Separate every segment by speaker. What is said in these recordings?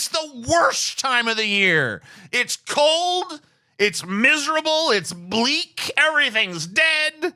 Speaker 1: It's the worst time of the year. It's cold. It's miserable. It's bleak. Everything's dead.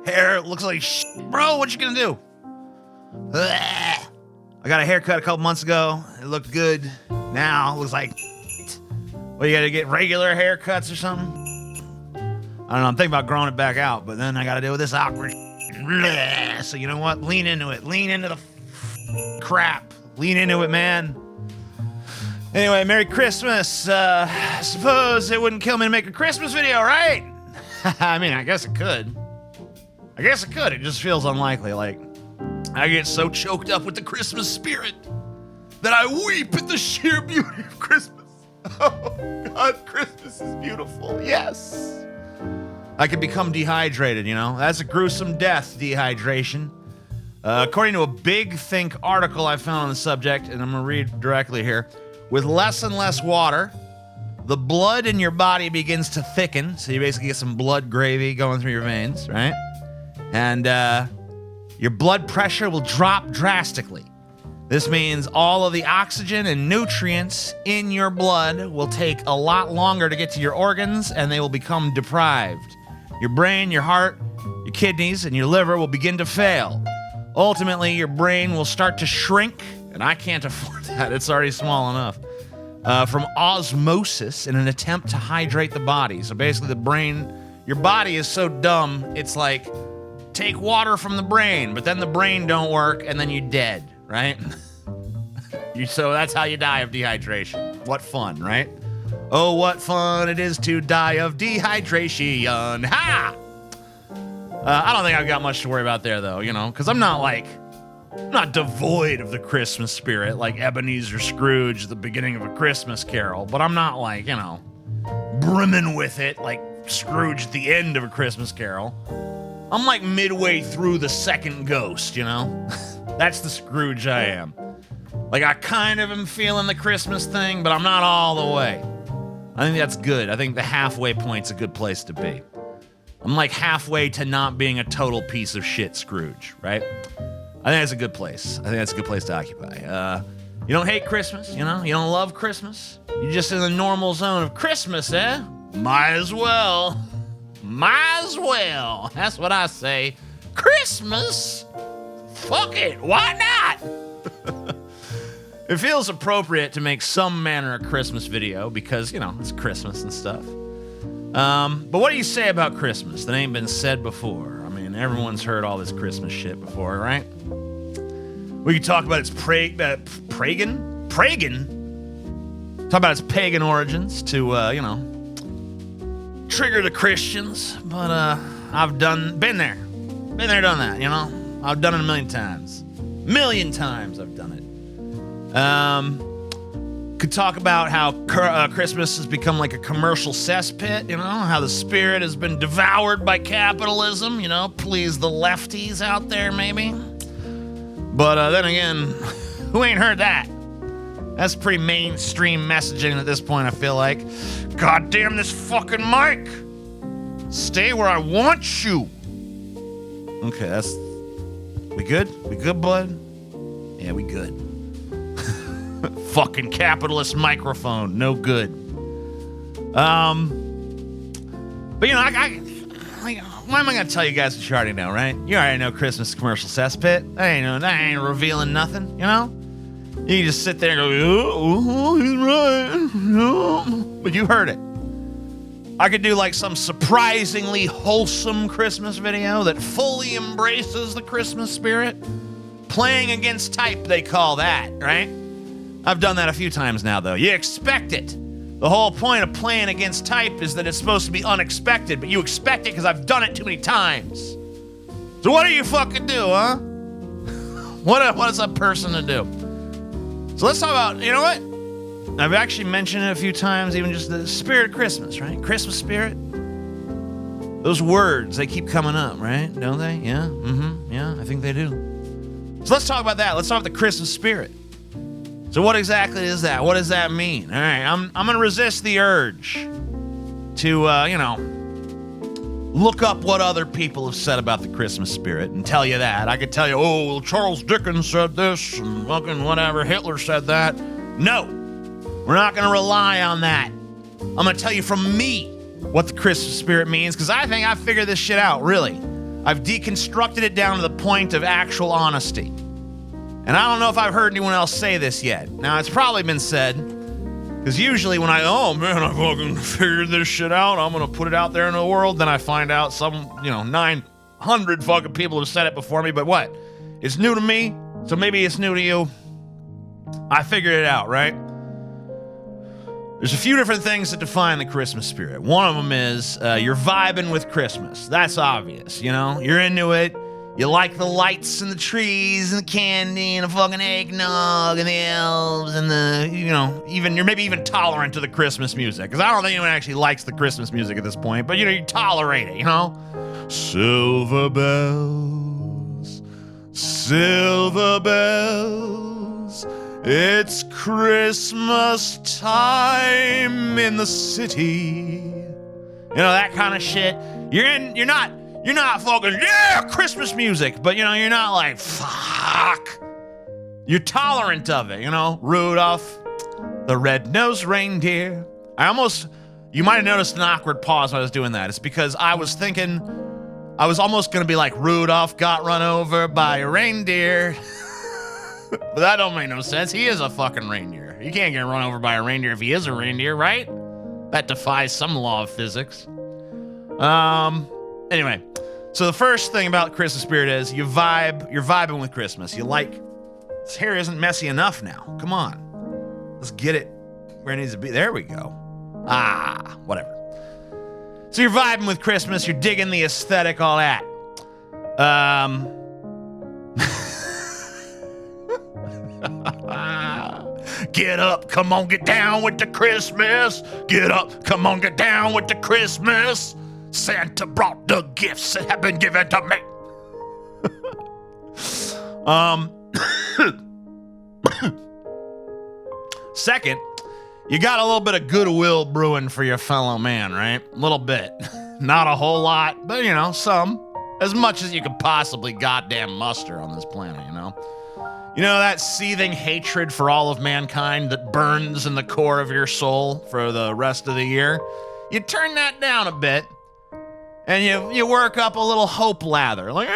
Speaker 1: Hair looks like shit. Bro, what you gonna do? Ugh. I got a haircut a couple months ago. It looked good. Now it looks like shit. Well, you gotta get regular haircuts or something? I don't know. I'm thinking about growing it back out, but then I gotta deal with this awkward shit. So you know what? Lean into it. Lean into the crap. Lean into it, man. Anyway, Merry Christmas. I suppose it wouldn't kill me to make a Christmas video, right? I mean, I guess it could. It just feels unlikely. Like, I get so choked up with the Christmas spirit that I weep at the sheer beauty of Christmas. Oh, God, Christmas is beautiful. Yes. I could become dehydrated, you know? That's a gruesome death, dehydration. According to a Big Think article I found on the subject, and I'm going to read directly here, with less and less water, the blood in your body begins to thicken, so you basically get some blood gravy going through your veins, right? And your blood pressure will drop drastically. This means all of the oxygen and nutrients in your blood will take a lot longer to get to your organs, and they will become deprived. Your brain, your heart, your kidneys, and your liver will begin to fail. Ultimately, your brain will start to shrink, and I can't afford that. It's already small enough. From osmosis in an attempt to hydrate the body. So basically the brain, your body is so dumb, it's like, take water from the brain, but then the brain don't work, and then you're dead, right? So that's how you die of dehydration. What fun, right? Oh, what fun it is to die of dehydration. Ha! I don't think I've got much to worry about there, though, you know, because I'm not devoid of the Christmas spirit like Ebenezer Scrooge at the beginning of A Christmas Carol, but I'm not like, you know, brimming with it like Scrooge at the end of A Christmas Carol. I'm like midway through the second ghost, you know? That's the Scrooge I am. Like, I kind of am feeling the Christmas thing, but I'm not all the way. I think that's good. I think the halfway point's a good place to be. I'm like halfway to not being a total piece of shit Scrooge, right? I think that's a good place. I think that's a good place to occupy. You don't hate Christmas, you know? You don't love Christmas? You're just in the normal zone of Christmas, eh? Might as well. Might as well. That's what I say. Christmas? Fuck it. Why not? It feels appropriate to make some manner of Christmas video because, you know, it's Christmas and stuff. But what do you say about Christmas that ain't been said before? I mean, everyone's heard all this Christmas shit before, right? We could talk about its pagan? Talk about its pagan origins to, you know, trigger the Christians. But I've been there, done that, you know? I've done it a million times. Million times I've done it. Could talk about how Christmas has become like a commercial cesspit, you know, how the spirit has been devoured by capitalism, you know, please the lefties out there, maybe. But then again, who ain't heard that? That's pretty mainstream messaging at this point, I feel like. God damn this fucking mic! Stay where I want you! Okay, we good? We good, bud? Yeah, we good. Fucking capitalist microphone, no good. But you know, why am I gonna tell you guys what you already know, right? You already know Christmas commercial cesspit. That ain't revealing nothing, you know? You can just sit there and go, oh, he's right. Oh. But you heard it. I could do like some surprisingly wholesome Christmas video that fully embraces the Christmas spirit. Playing against type, they call that, right? I've done that a few times now, though. You expect it. The whole point of playing against type is that it's supposed to be unexpected, but you expect it because I've done it too many times. So what do you fucking do, huh? What is a person to do? So let's talk about, you know what? I've actually mentioned it a few times, even just the spirit of Christmas, right? Christmas spirit. Those words, they keep coming up, right? Don't they? Yeah, yeah, I think they do. So let's talk about that. Let's talk about the Christmas spirit. So what exactly is that? What does that mean? All right, I'm going to resist the urge to, you know, look up what other people have said about the Christmas spirit and tell you that. I could tell you, oh, well, Charles Dickens said this and fucking whatever, Hitler said that. No, we're not going to rely on that. I'm going to tell you from me what the Christmas spirit means, because I think I figured this shit out, really. I've deconstructed it down to the point of actual honesty. And I don't know if I've heard anyone else say this yet. Now, it's probably been said, because usually when I fucking figured this shit out, I'm going to put it out there in the world, then I find out 900 fucking people have said it before me, but what? It's new to me, so maybe it's new to you. I figured it out, right? There's a few different things that define the Christmas spirit. One of them is you're vibing with Christmas. That's obvious, You're into it. You like the lights and the trees and the candy and the fucking eggnog and the elves and the, you're maybe even tolerant to the Christmas music. Because I don't think anyone actually likes the Christmas music at this point. But, you tolerate it, Silver bells, silver bells, it's Christmas time in the city. That kind of shit. You're not fucking, yeah, Christmas music, but you're not like, fuck. You're tolerant of it, Rudolph, the red-nosed reindeer. You might have noticed an awkward pause when I was doing that. It's because I was thinking, I was almost going to be like, Rudolph got run over by a reindeer. But that don't make no sense. He is a fucking reindeer. You can't get run over by a reindeer if he is a reindeer, right? That defies some law of physics. Anyway, so the first thing about Christmas spirit is you're vibing with Christmas. You like, this hair isn't messy enough now. Come on. Let's get it where it needs to be. There we go. Whatever. So you're vibing with Christmas, you're digging the aesthetic, all that. Get up, come on, get down with the Christmas. Get up, come on, get down with the Christmas. Santa brought the gifts that have been given to me. Second, you got a little bit of goodwill brewing for your fellow man, right? A little bit. Not a whole lot, but some. As much as you could possibly goddamn muster on this planet, that seething hatred for all of mankind that burns in the core of your soul for the rest of the year. You turn that down a bit, and you work up a little hope lather. Like,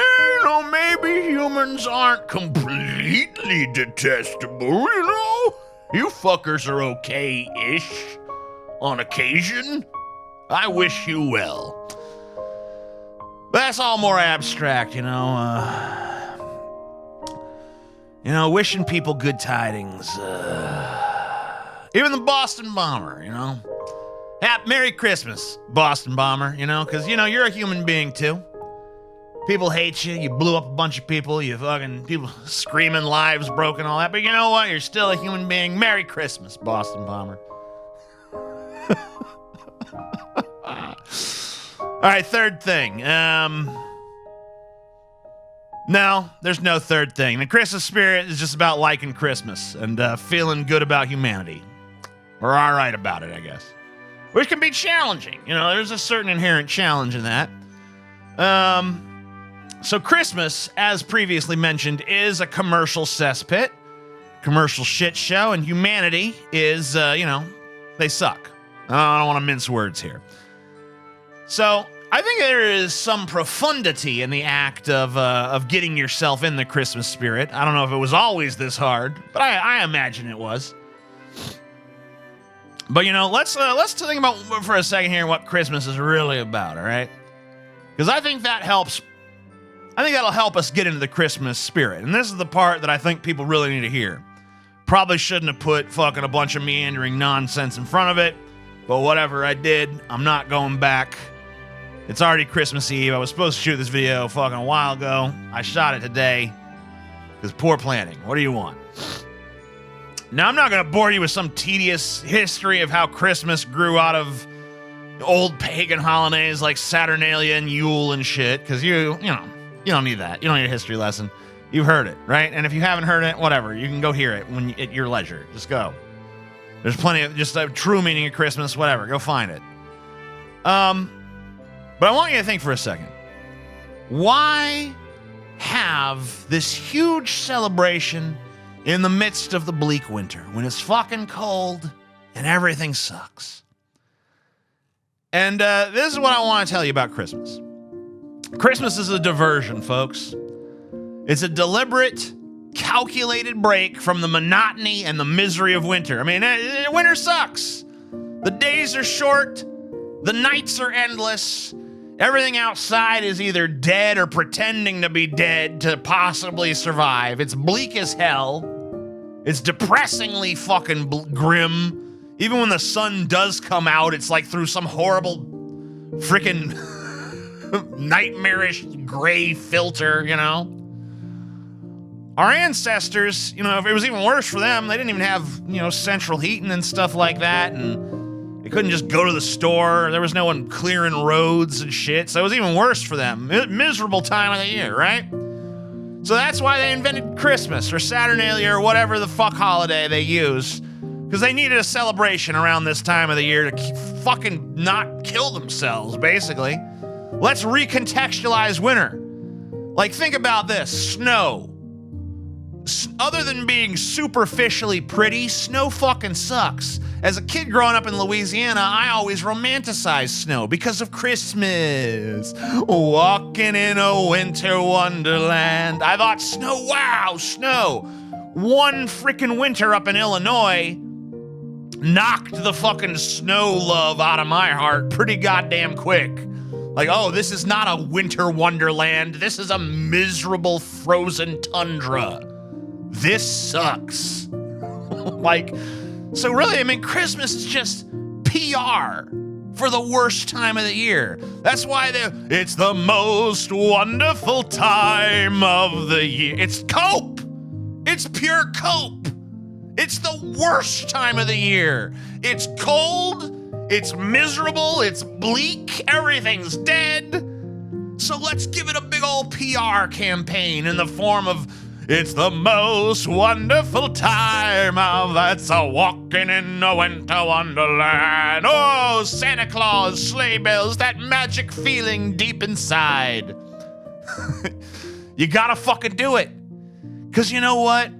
Speaker 1: maybe humans aren't completely detestable, You fuckers are okay-ish on occasion. I wish you well. But that's all more abstract, wishing people good tidings. Even the Boston bomber, Merry Christmas, Boston bomber, because, you're a human being, too. People hate you. You blew up a bunch of people. You fucking people screaming, lives broken, all that. But you know what? You're still a human being. Merry Christmas, Boston bomber. All right, third thing. No, there's no third thing. The Christmas spirit is just about liking Christmas and feeling good about humanity. We're all right about it, I guess. Which can be challenging. There's a certain inherent challenge in that. So Christmas, as previously mentioned, is a commercial cesspit, commercial shit show, and humanity is, they suck. I don't want to mince words here. So I think there is some profundity in the act of getting yourself in the Christmas spirit. I don't know if it was always this hard, but I imagine it was. But let's think about for a second here what Christmas is really about. All right, because I think that helps. I think that'll help us get into the Christmas spirit, and this is the part that I think people really need to hear. Probably shouldn't have put fucking a bunch of meandering nonsense in front of it, but whatever, I did. I'm not going back. It's already Christmas Eve. I was supposed to shoot this video fucking a while ago. I shot it today. Because poor planning. What do you want? Now, I'm not going to bore you with some tedious history of how Christmas grew out of old pagan holidays like Saturnalia and Yule and shit. Because you don't need that. You don't need a history lesson. You've heard it, right? And if you haven't heard it, whatever. You can go hear it at your leisure. Just go. There's plenty of just a true meaning of Christmas, whatever. Go find it. But I want you to think for a second. Why have this huge celebration in the midst of the bleak winter, when it's fucking cold and everything sucks. And this is what I want to tell you about Christmas. Christmas is a diversion, folks. It's a deliberate, calculated break from the monotony and the misery of winter. I mean, winter sucks. The days are short. The nights are endless. Everything outside is either dead or pretending to be dead to possibly survive. It's bleak as hell. It's depressingly fucking grim. Even when the sun does come out, it's like through some horrible freaking nightmarish gray filter, you know? Our ancestors, you know, if it was even worse for them, they didn't even have, you know, central heating and stuff like that, and they couldn't just go to the store. There was no one clearing roads and shit, so it was even worse for them. Miserable time of the year, right? So that's why they invented Christmas or Saturnalia or whatever the fuck holiday they use, because they needed a celebration around this time of the year to fucking not kill themselves, basically. Let's recontextualize winter. Like, think about this. Snow. Other than being superficially pretty, snow fucking sucks. As a kid growing up in Louisiana, I always romanticized snow because of Christmas. Walking in a winter wonderland. I thought, snow, wow, snow. One freaking winter up in Illinois knocked the fucking snow love out of my heart pretty goddamn quick. Like, oh, this is not a winter wonderland. This is a miserable frozen tundra. This sucks. Like, so really, I mean, Christmas is just PR for the worst time of the year. That's why it's the most wonderful time of the year. It's cope. It's pure cope. It's the worst time of the year. It's cold. It's miserable. It's bleak. Everything's dead. So let's give it a big old PR campaign in the form of, it's the most wonderful time of that's a walking in a winter wonderland. Oh, Santa Claus, sleigh bells, that magic feeling deep inside. You gotta fucking do it. Because you know what?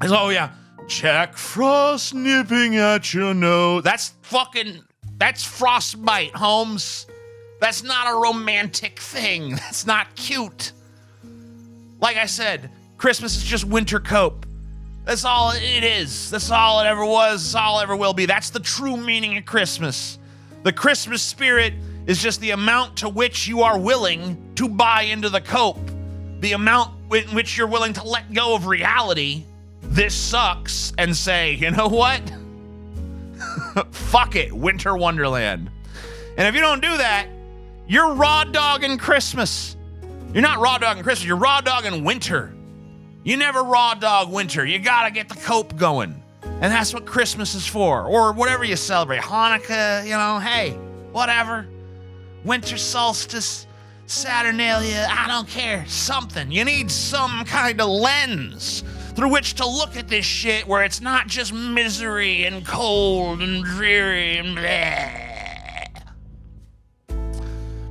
Speaker 1: Oh, yeah. Jack Frost nipping at your nose. That's frostbite, Holmes. That's not a romantic thing. That's not cute. Like I said, Christmas is just winter cope. That's all it is. That's all it ever was. That's all it ever will be. That's the true meaning of Christmas. The Christmas spirit is just the amount to which you are willing to buy into the cope. The amount in which you're willing to let go of reality. This sucks, and say, you know what? Fuck it, winter wonderland. And if you don't do that, you're raw dogging Christmas. You're not raw dogging Christmas, you're raw dogging winter. You never raw dog winter. You gotta get the cope going. And that's what Christmas is for. Or whatever you celebrate. Hanukkah, you know, hey, whatever. Winter solstice, Saturnalia, I don't care. Something. You need some kind of lens through which to look at this shit where it's not just misery and cold and dreary and bleh.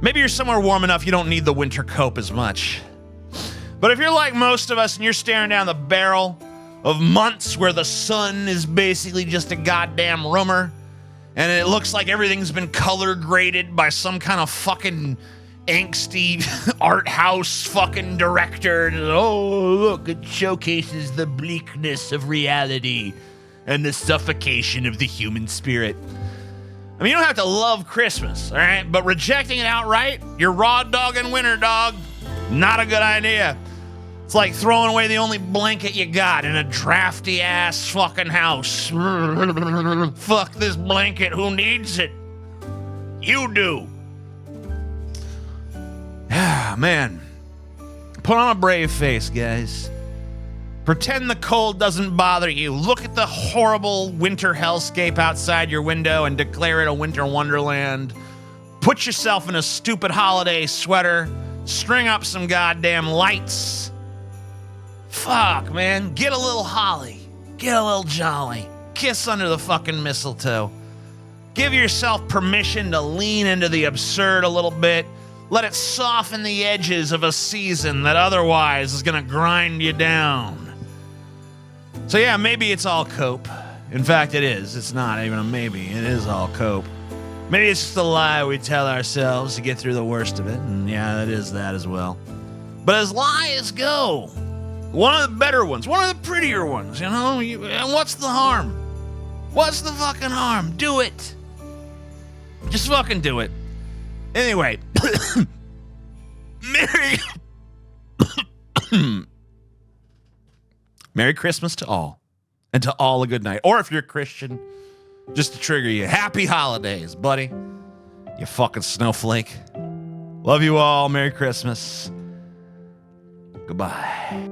Speaker 1: Maybe you're somewhere warm enough you don't need the winter cope as much. But if you're like most of us and you're staring down the barrel of months where the sun is basically just a goddamn rumor and it looks like everything's been color graded by some kind of fucking angsty art house fucking director. Oh, look, it showcases the bleakness of reality and the suffocation of the human spirit. I mean, you don't have to love Christmas, all right? But rejecting it outright, you're raw dogging winter, dog. Not a good idea. It's like throwing away the only blanket you got in a drafty ass fucking house. Fuck this blanket, who needs it? You do. Man, put on a brave face, guys. Pretend the cold doesn't bother you. Look at the horrible winter hellscape outside your window and declare it a winter wonderland. Put yourself in a stupid holiday sweater. String up some goddamn lights. Fuck, man. Get a little holly. Get a little jolly. Kiss under the fucking mistletoe. Give yourself permission to lean into the absurd a little bit. Let it soften the edges of a season that otherwise is gonna grind you down. So yeah, maybe it's all cope. In fact, it is. It's not even a maybe. It is all cope. Maybe it's just a lie we tell ourselves to get through the worst of it. And yeah, it is that as well. But as lies go, one of the better ones, one of the prettier ones, you know? And what's the harm? What's the fucking harm? Do it. Just fucking do it. Anyway. Merry Christmas to all. And to all a good night. Or if you're a Christian, just to trigger you, happy holidays, buddy. You fucking snowflake. Love you all. Merry Christmas. Goodbye.